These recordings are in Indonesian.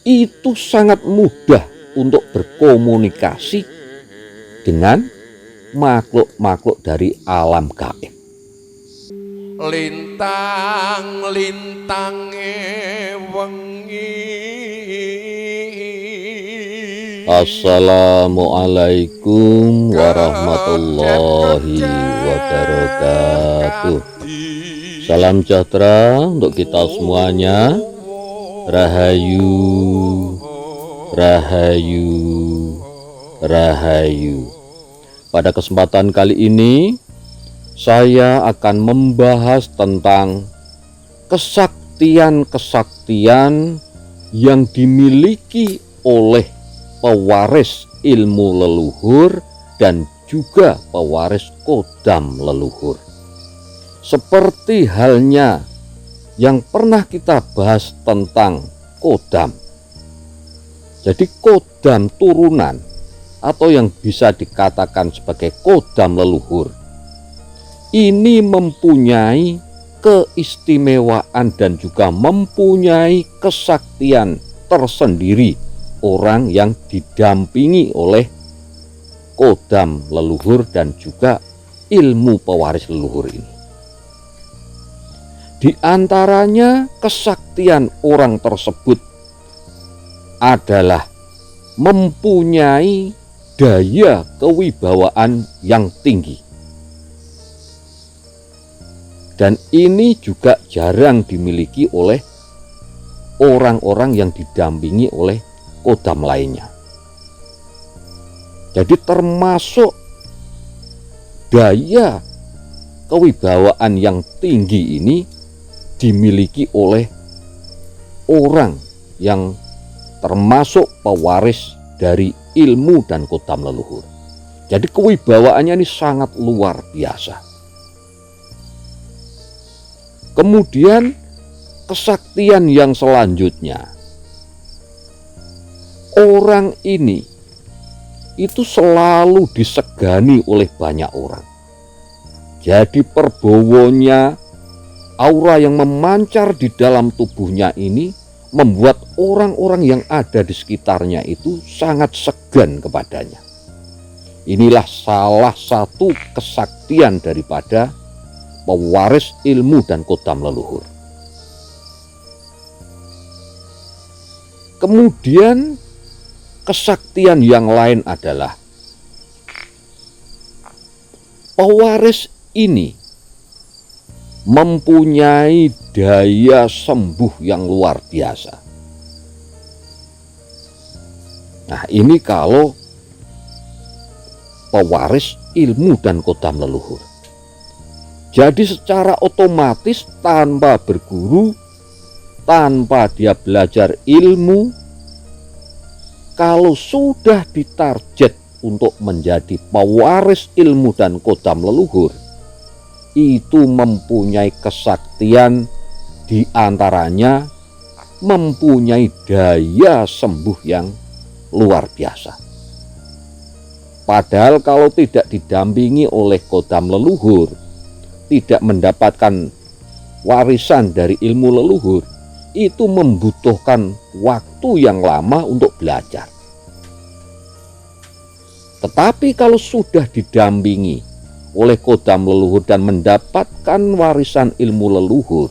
itu sangat mudah untuk berkomunikasi dengan makhluk-makhluk dari alam gaib. Lintang-lintange wengi. Assalamualaikum warahmatullahi wabarakatuh. Salam sejahtera untuk kita semuanya. Rahayu, rahayu, rahayu. Pada kesempatan kali ini saya akan membahas tentang kesaktian-kesaktian yang dimiliki oleh pewaris ilmu leluhur dan juga pewaris kodam leluhur. Seperti halnya yang pernah kita bahas tentang kodam. Jadi kodam turunan atau yang bisa dikatakan sebagai kodam leluhur ini mempunyai keistimewaan dan juga mempunyai kesaktian tersendiri orang yang didampingi oleh kodam leluhur dan juga ilmu pewaris leluhur ini. Di antaranya kesaktian orang tersebut adalah mempunyai daya kewibawaan yang tinggi. Dan ini juga jarang dimiliki oleh orang-orang yang didampingi oleh kodam lainnya. Jadi termasuk daya kewibawaan yang tinggi ini dimiliki oleh orang yang termasuk pewaris dari ilmu dan kodam leluhur. Jadi kewibawaannya ini sangat luar biasa. Kemudian kesaktian yang selanjutnya, orang ini itu selalu disegani oleh banyak orang. Jadi perbowonya, aura yang memancar di dalam tubuhnya ini membuat orang-orang yang ada di sekitarnya itu sangat segan kepadanya. Inilah salah satu kesaktian daripada pewaris ilmu dan kodam leluhur. Kemudian kesaktian yang lain adalah pewaris ini mempunyai daya sembuh yang luar biasa. Nah, ini kalau pewaris ilmu dan kodam leluhur. Jadi secara otomatis tanpa berguru, tanpa dia belajar ilmu, kalau sudah ditarget untuk menjadi pewaris ilmu dan kodam leluhur, itu mempunyai kesaktian, di antaranya mempunyai daya sembuh yang luar biasa. Padahal kalau tidak didampingi oleh kodam leluhur, tidak mendapatkan warisan dari ilmu leluhur, itu membutuhkan waktu yang lama untuk belajar. Tetapi kalau sudah didampingi oleh kodam leluhur dan mendapatkan warisan ilmu leluhur,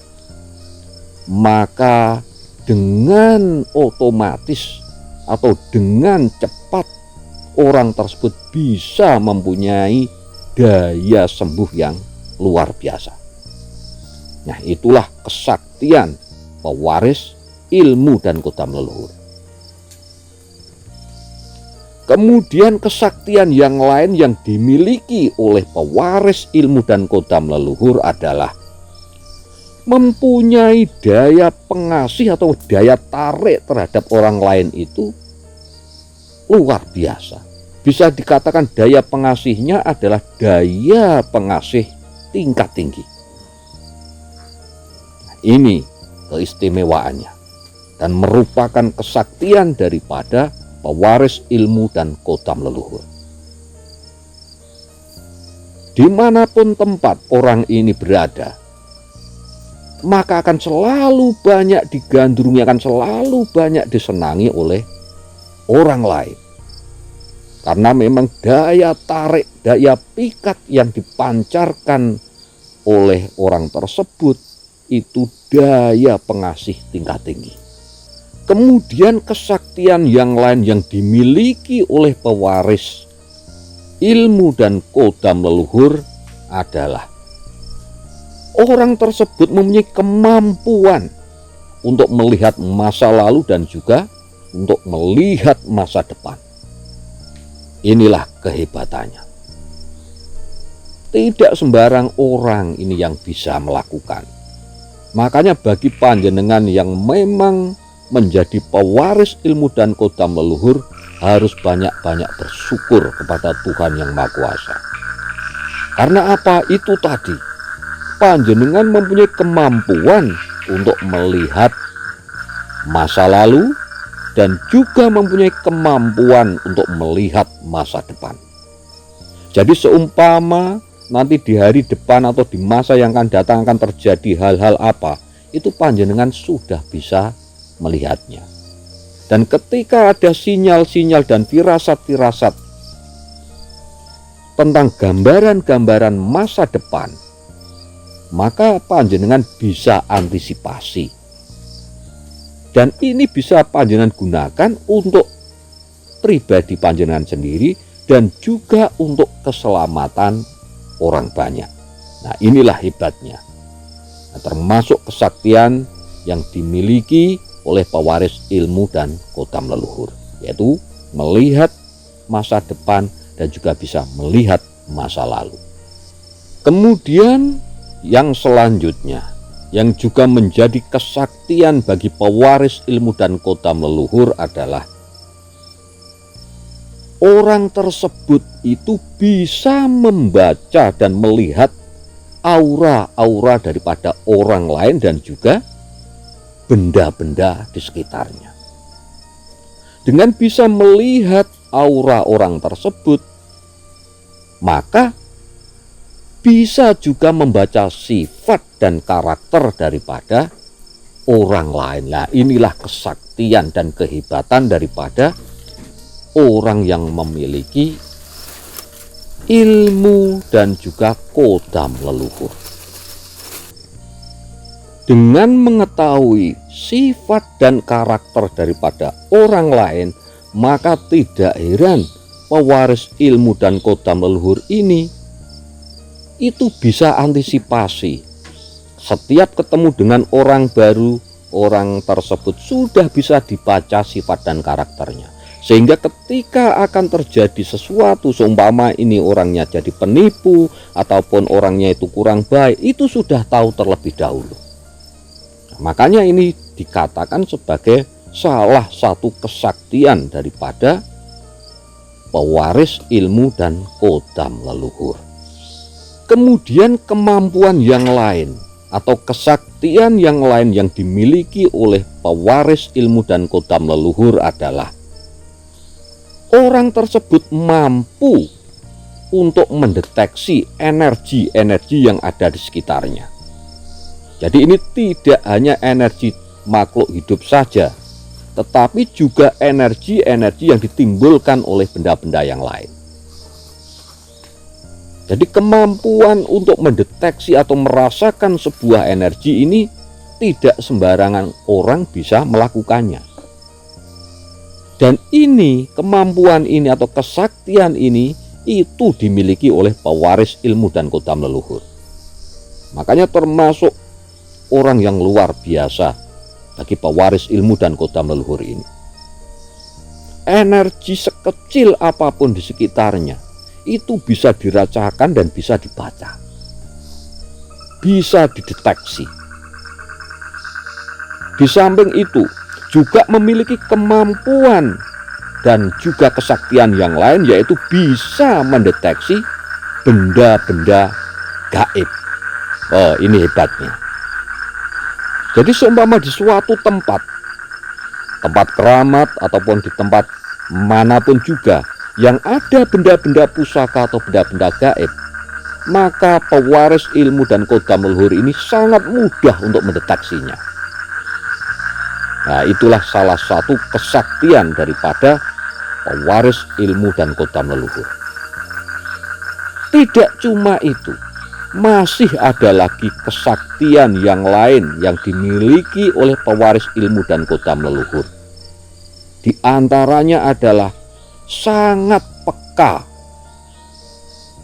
maka dengan otomatis atau dengan cepat orang tersebut bisa mempunyai daya sembuh yang luar biasa. Nah, itulah kesaktian pewaris ilmu dan kodam leluhur. Kemudian kesaktian yang lain yang dimiliki oleh pewaris ilmu dan kodam leluhur adalah mempunyai daya pengasih atau daya tarik terhadap orang lain itu luar biasa. Bisa dikatakan daya pengasihnya adalah daya pengasih tingkat tinggi. Ini keistimewaannya dan merupakan kesaktian daripada pewaris ilmu dan kodam leluhur. Dimanapun tempat orang ini berada, maka akan selalu banyak digandrungi, akan selalu banyak disenangi oleh orang lain. Karena memang daya tarik, daya pikat yang dipancarkan oleh orang tersebut itu daya pengasih tingkat tinggi. Kemudian kesaktian yang lain yang dimiliki oleh pewaris ilmu dan kodam leluhur adalah orang tersebut mempunyai kemampuan untuk melihat masa lalu dan juga untuk melihat masa depan. Inilah kehebatannya. Tidak sembarang orang ini yang bisa melakukan. Makanya bagi panjenengan yang memang menjadi pewaris ilmu dan kodam leluhur, harus banyak-banyak bersyukur kepada Tuhan Yang Maha Kuasa. Karena apa? Itu tadi, panjenengan mempunyai kemampuan untuk melihat masa lalu dan juga mempunyai kemampuan untuk melihat masa depan. Jadi seumpama nanti di hari depan atau di masa yang akan datang akan terjadi hal-hal apa, itu panjenengan sudah bisa melihatnya. Dan ketika ada sinyal-sinyal dan firasat-firasat tentang gambaran-gambaran masa depan, maka panjenengan bisa antisipasi. Dan ini bisa panjenengan gunakan untuk pribadi panjenengan sendiri dan juga untuk keselamatan orang banyak. Nah, inilah hebatnya. Nah, termasuk kesaktian yang dimiliki oleh pewaris ilmu dan kodam leluhur, yaitu melihat masa depan dan juga bisa melihat masa lalu. Kemudian yang selanjutnya, yang juga menjadi kesaktian bagi pewaris ilmu dan kodam leluhur adalah orang tersebut itu bisa membaca dan melihat aura-aura daripada orang lain dan juga benda-benda di sekitarnya. Dengan bisa melihat aura orang tersebut, maka bisa juga membaca sifat dan karakter daripada orang lain. Nah, inilah kesaktian dan kehebatan daripada orang yang memiliki ilmu dan juga kodam leluhur. Dengan mengetahui sifat dan karakter daripada orang lain, maka tidak heran pewaris ilmu dan kodam leluhur ini itu bisa antisipasi. Setiap ketemu dengan orang baru, orang tersebut sudah bisa dibaca sifat dan karakternya. Sehingga ketika akan terjadi sesuatu, seumpama ini orangnya jadi penipu ataupun orangnya itu kurang baik, itu sudah tahu terlebih dahulu. Makanya ini dikatakan sebagai salah satu kesaktian daripada pewaris ilmu dan kodam leluhur. Kemudian kemampuan yang lain atau kesaktian yang lain yang dimiliki oleh pewaris ilmu dan kodam leluhur adalah orang tersebut mampu untuk mendeteksi energi-energi yang ada di sekitarnya. Jadi ini tidak hanya energi makhluk hidup saja, tetapi juga energi-energi yang ditimbulkan oleh benda-benda yang lain. Jadi kemampuan untuk mendeteksi atau merasakan sebuah energi ini tidak sembarangan orang bisa melakukannya. Dan ini, kemampuan ini atau kesaktian ini itu dimiliki oleh pewaris ilmu dan kodam leluhur. Makanya termasuk orang yang luar biasa bagi pewaris ilmu dan kodam leluhur ini. Energi sekecil apapun di sekitarnya itu bisa dirasakan dan bisa dibaca, bisa dideteksi. Di samping itu juga memiliki kemampuan dan juga kesaktian yang lain, yaitu bisa mendeteksi benda-benda gaib. Oh, ini hebatnya. Jadi seumpama di suatu tempat keramat ataupun di tempat manapun juga yang ada benda-benda pusaka atau benda-benda gaib, maka pewaris ilmu dan kodam leluhur ini sangat mudah untuk mendeteksinya. Nah, itulah salah satu kesaktian daripada pewaris ilmu dan kodam leluhur. Tidak cuma itu, masih ada lagi kesaktian yang lain yang dimiliki oleh pewaris ilmu dan kodam leluhur. Di antaranya adalah sangat peka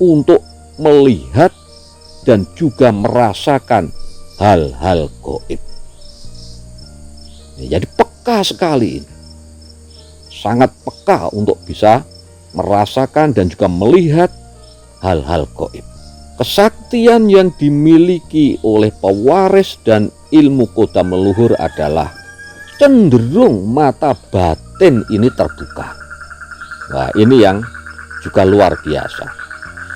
untuk melihat dan juga merasakan hal-hal gaib. Jadi peka sekali ini. Sangat peka untuk bisa merasakan dan juga melihat hal-hal gaib. Kesaktian yang dimiliki oleh pewaris dan ilmu kodam leluhur adalah cenderung mata batin ini terbuka. Nah, ini yang juga luar biasa.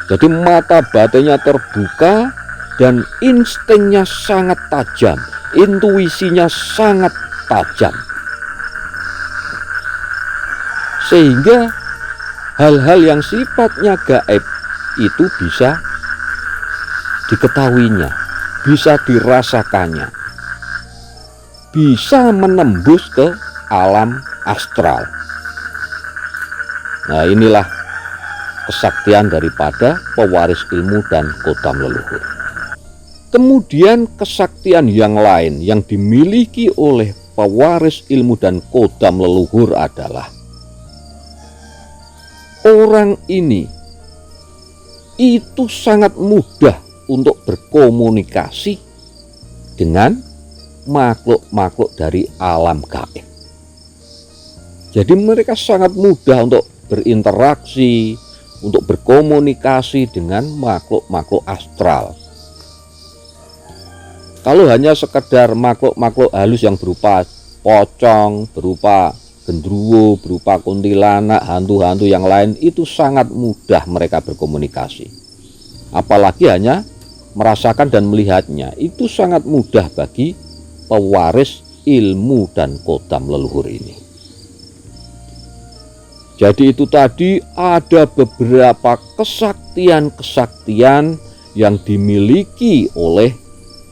Jadi mata batinnya terbuka dan instingnya sangat tajam, intuisinya sangat tajam. Sehingga hal-hal yang sifatnya gaib itu bisa diketahuinya, bisa dirasakannya, bisa menembus ke alam astral. Nah, inilah kesaktian daripada pewaris ilmu dan kodam leluhur. Kemudian kesaktian yang lain yang dimiliki oleh pewaris ilmu dan kodam leluhur adalah orang ini itu sangat mudah untuk berkomunikasi dengan makhluk-makhluk dari alam gaib. Jadi mereka sangat mudah untuk berinteraksi, untuk berkomunikasi dengan makhluk-makhluk astral. Kalau hanya sekedar makhluk-makhluk halus yang berupa pocong, berupa gendruwo, berupa kuntilanak, hantu-hantu yang lain, itu sangat mudah mereka berkomunikasi. Apalagi hanya merasakan dan melihatnya, itu sangat mudah bagi pewaris ilmu dan kodam leluhur ini. Jadi itu tadi ada beberapa kesaktian-kesaktian yang dimiliki oleh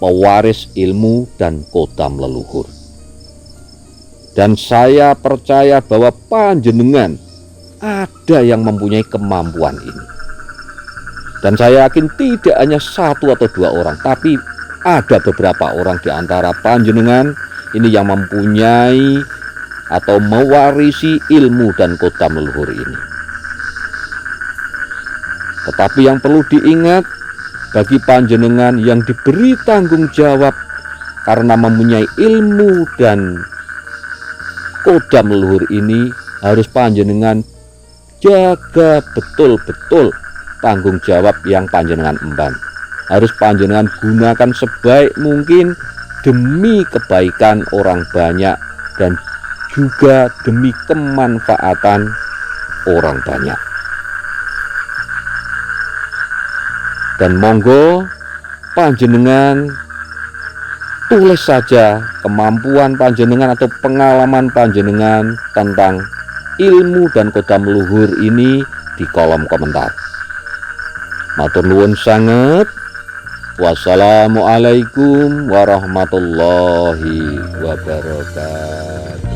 pewaris ilmu dan kodam leluhur. Dan saya percaya bahwa panjenengan ada yang mempunyai kemampuan ini. Dan saya yakin tidak hanya satu atau dua orang, tapi ada beberapa orang di antara panjenengan ini yang mempunyai atau mewarisi ilmu dan kodam leluhur ini. Tetapi yang perlu diingat bagi panjenengan yang diberi tanggung jawab karena mempunyai ilmu dan kodam leluhur ini, harus panjenengan jaga betul-betul tanggung jawab yang panjenengan emban. Harus panjenengan gunakan sebaik mungkin demi kebaikan orang banyak dan juga demi kemanfaatan orang banyak. Dan monggo panjenengan tulis saja kemampuan panjenengan atau pengalaman panjenengan tentang ilmu dan kodam leluhur ini di kolom komentar. Matur nuwun sanget. Wassalamualaikum warahmatullahi wabarakatuh.